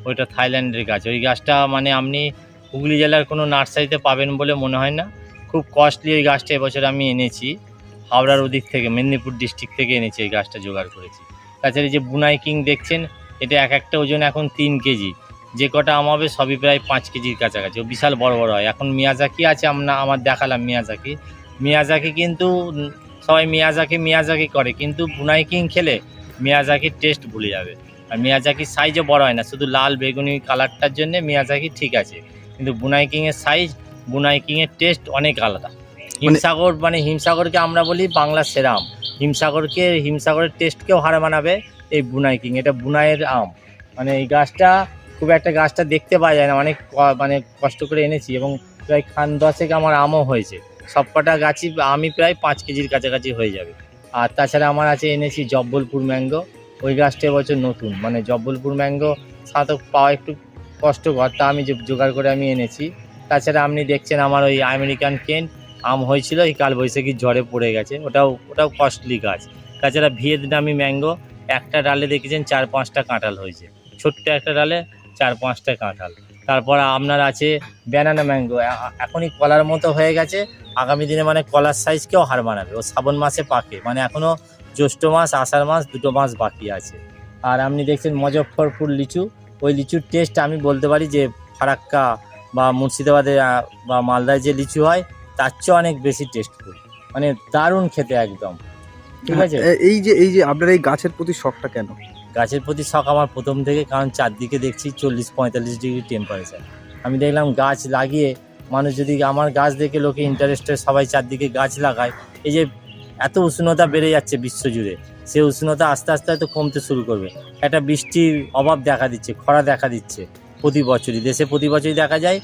ওইটা থাইল্যান্ডের গাছ। ওই গাছটা মানে আপনি হুগলি জেলার কোনো নার্সারিতে পাবেন বলে মনে হয় না। খুব কস্টলি ওই গাছটা এবছর আমি এনেছি হাওড়ার ওদিক থেকে, মেদিনীপুর ডিস্ট্রিক্ট থেকে এনেছি এই গাছটা জোগাড় করেছি। তাছাড়া এই যে বুনাই কিং দেখছেন, এটা এক একটা ওজন এখন 3 কেজি। যে কটা আম হবে সবই প্রায় 5 কেজির কাছাকাছি, ও বিশাল বড় বড় হয়। এখন মিয়াজাকি আছে, আমার দেখালাম মিয়াজাকি কিন্তু সবাই মিয়াজাকি করে, কিন্তু বুনাই কিং খেলে মিয়াজাকির টেস্ট ভুলে যাবে। আর মিয়াজাকির সাইজও বড় হয় না, শুধু লাল বেগুনি কালারটার জন্য মিয়াজাকি ঠিক আছে, কিন্তু বুনাই কিংয়ের সাইজ, বুনাই কিংয়ের টেস্ট অনেক আলাদা। হিমসাগরকে আমরা বলি বাংলার সেরা আম। হিমসাগরের টেস্টকেও হার মানাবে এই বুনাই কিং। এটা বুনাইয়ের আম। মানে এই গাছটা খুব একটা, গাছটা দেখতে পাওয়া যায় না, অনেক মানে কষ্ট করে এনেছি এবং প্রায় খান 10 আমার আমও হয়েছে। সবকটা গাছই আমি প্রায় 5 কেজির কাছাকাছি হয়ে যাবে। আর তাছাড়া আমার আছে এনেছি জব্বলপুর ম্যাঙ্গো। ওই গাছটা এবছর নতুন, মানে জব্বলপুর ম্যাঙ্গো সাথে পাওয়া একটু কষ্টকর, তা আমি জোগাড় করে আমি এনেছি। তাছাড়া আপনি দেখছেন আমার ওই আমেরিকান কেন্ট আম হয়েছিল, এই কালবৈশাখীর ঝড়ে পড়ে গেছে, ওটাও কস্টলি গাছ। তাছাড়া ভিয়েতনামি ম্যাঙ্গো, একটা ডালে দেখেছেন 4-5টা কাঁঠাল হয়েছে, ছোট্ট একটা ডালে 4-5টা কাঁঠাল। তারপর আপনার আছে ব্যানানা ম্যাঙ্গো, এখনই কলার মতো হয়ে গেছে, আগামী দিনে মানে কলার সাইজকেও হার মানাবে। ও শ্রাবণ মাসে পাকে, মানে এখনও জ্যৈষ্ঠ মাস আষাঢ় মাস 2 মাস বাকি আছে। আর আপনি দেখছেন মুজফ্ফরপুর লিচু, ওই লিচুর টেস্ট আমি বলতে পারি যে ফারাক্কা বা মুর্শিদাবাদে বা মালদায় যে লিচু হয় তার চেয়ে অনেক বেশি টেস্টফুল, মানে দারুণ খেতে একদম। ঠিক আছে। এই যে আপনার এই গাছের প্রতি শখটা কেন? গাছের প্রতি শখ আমার প্রথম থেকে, কারণ চারদিকে দেখছি 40-45 ডিগ্রি টেম্পারেচার। আমি দেখলাম গাছ লাগিয়ে মানুষ যদি আমার গাছ দেখে লোকে ইন্টারেস্টেড, সবাই চারদিকে গাছ লাগায়। এই যে এত উষ্ণতা বেড়ে যাচ্ছে বিশ্বজুড়ে, সে উষ্ণতা আস্তে আস্তে হয়তো কমতে শুরু করবে। একটা বৃষ্টির অভাব দেখা দিচ্ছে, খরা দেখা দিচ্ছে প্রতি বছরই দেখা যায়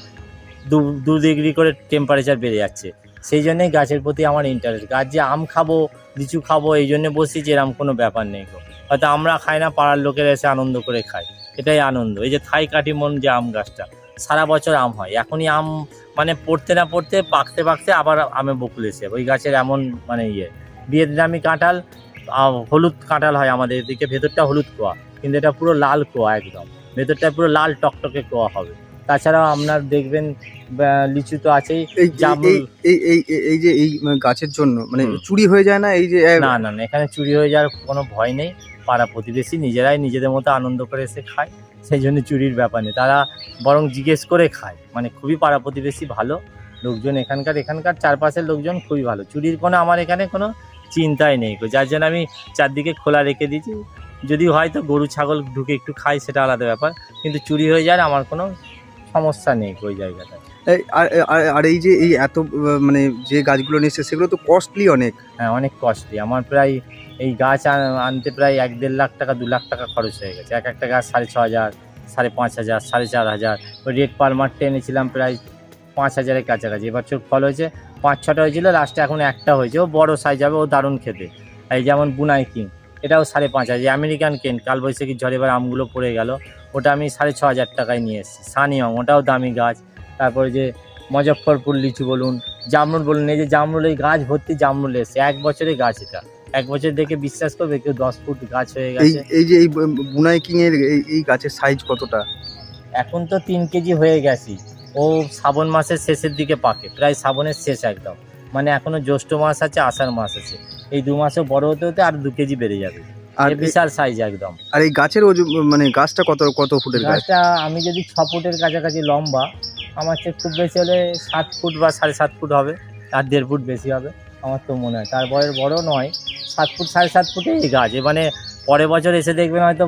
2 ডিগ্রি করে টেম্পারেচার বেড়ে যাচ্ছে। সেই জন্যেই গাছের প্রতি আমার ইন্টারেস্ট। গাছ যে আম খাবো, লিচু খাবো এই জন্যে বসেছি, এরকম কোনো ব্যাপার নেই। হয়তো আমরা খাই না, পাড়ার লোকেরা এসে আনন্দ করে খায়, এটাই আনন্দ। এই যে থাই কাটিমন যে আম গাছটা, সারা বছর আম হয়। এখনই আম মানে পড়তে না পড়তে, পাকতে পাকতে আবার আমে বকুল এসে ওই গাছের এমন মানে ভিয়েতনামি কাঁঠাল, হলুদ কাঁঠাল হয় আমাদের এদিকে, ভেতরটা হলুদ কোয়া, কিন্তু এটা পুরো লাল কোয়া, একদম ভেতরটা পুরো লাল টকটকে কোয়া হবে। তাছাড়াও আপনার দেখবেন লিচু তো আছেই। এই যে এই গাছের জন্য মানে চুরি হয়ে যায় না? এই যে না, এখানে চুরি হয়ে যাওয়ার কোনো ভয় নেই। পাড়া প্রতিবেশী নিজেরাই নিজেদের মতো আনন্দ করে এসে খায়, সেই জন্য চুরির ব্যাপার নেই। তারা বরং জিজ্ঞেস করে খায়, মানে খুবই পাড়া প্রতিবেশী ভালো লোকজন। এখানকার চারপাশের লোকজন খুবই ভালো। চুরির কোনো আমার এখানে কোনো চিন্তাই নেই, যার জন্য আমি চারদিকে খোলা রেখে দিয়েছি। যদি হয়তো গরু ছাগল ঢুকে একটু খায় সেটা আলাদা ব্যাপার, কিন্তু চুরি হয়ে যায় আমার কোনো সমস্যা নেই ওই জায়গাটায়। আর এই যে এই এত মানে যে গাছগুলো নিচ্ছে সেগুলো তো কস্টলি অনেক। হ্যাঁ, অনেক কস্টলি। আমার প্রায় এই গাছ আনতে প্রায় 1-1.5 লাখ টাকা, 2 লাখ টাকা খরচ হয়ে গেছে। এক একটা গাছ 5,500, 5,500, 4,500। ওই রেড পালমারটা এনেছিলাম প্রায় 5,000-এর কাছাকাছি। এবছর ফল হয়েছে 5-6টা হয়েছিল, লাস্টে এখন একটা হয়েছে। ও বড় সাইজ হবে, ও দারুণ খেতে। এই যেমন বুনাই কিং, এটাও 5,500। আমেরিকান কেন্ট কালবৈশাখীর ঝড়ে এবার আমগুলো পড়ে গেল, ওটা আমি 6,500 টাকায় নিয়ে এসেছি। সানিয়ং, ওটাও দামি গাছ। তারপরে যে মুজফ্ফরপুর লিচু বলুন, জামরুল বলুন, এই যে জামরুল, এই গাছ ভর্তি জামরুল এসছে। 1 বছরের গাছ এটা, 1 বছর দেখে বিশ্বাস করবে কেউ 10 ফুট গাছ হয়ে গেছে। এই যে এই বুনাই কিং এর এই গাছের সাইজ কতটা? এখন তো 3 কেজি হয়ে গেছি। ও শ্রাবণ মাসের শেষের দিকে পাকে, প্রায় শ্রাবণের শেষ একদম। মানে এখনো জ্যৈষ্ঠ মাস আছে, আষাঢ় মাস আছে, এই 2 মাসে বড় হতে হতে আর 2 কেজি বেড়ে যাবে। আর বিশাল সাইজ একদম। আর এই গাছের মানে গাছটা কত ফুটের? গাছটা আমি যদি 6 ফুটের কাছাকাছি লম্বা, আমার চেয়ে খুব বেশি হলে 7 ফুট বা 7.5 ফুট হবে, আর 1.5 ফুট বেশি হবে আমার তো মনে হয়। তারপরে বড় নয়, 7 ফুট 7.5 ফুটে এই গাছ। মানে পরের বছর এসে দেখবেন হয়তো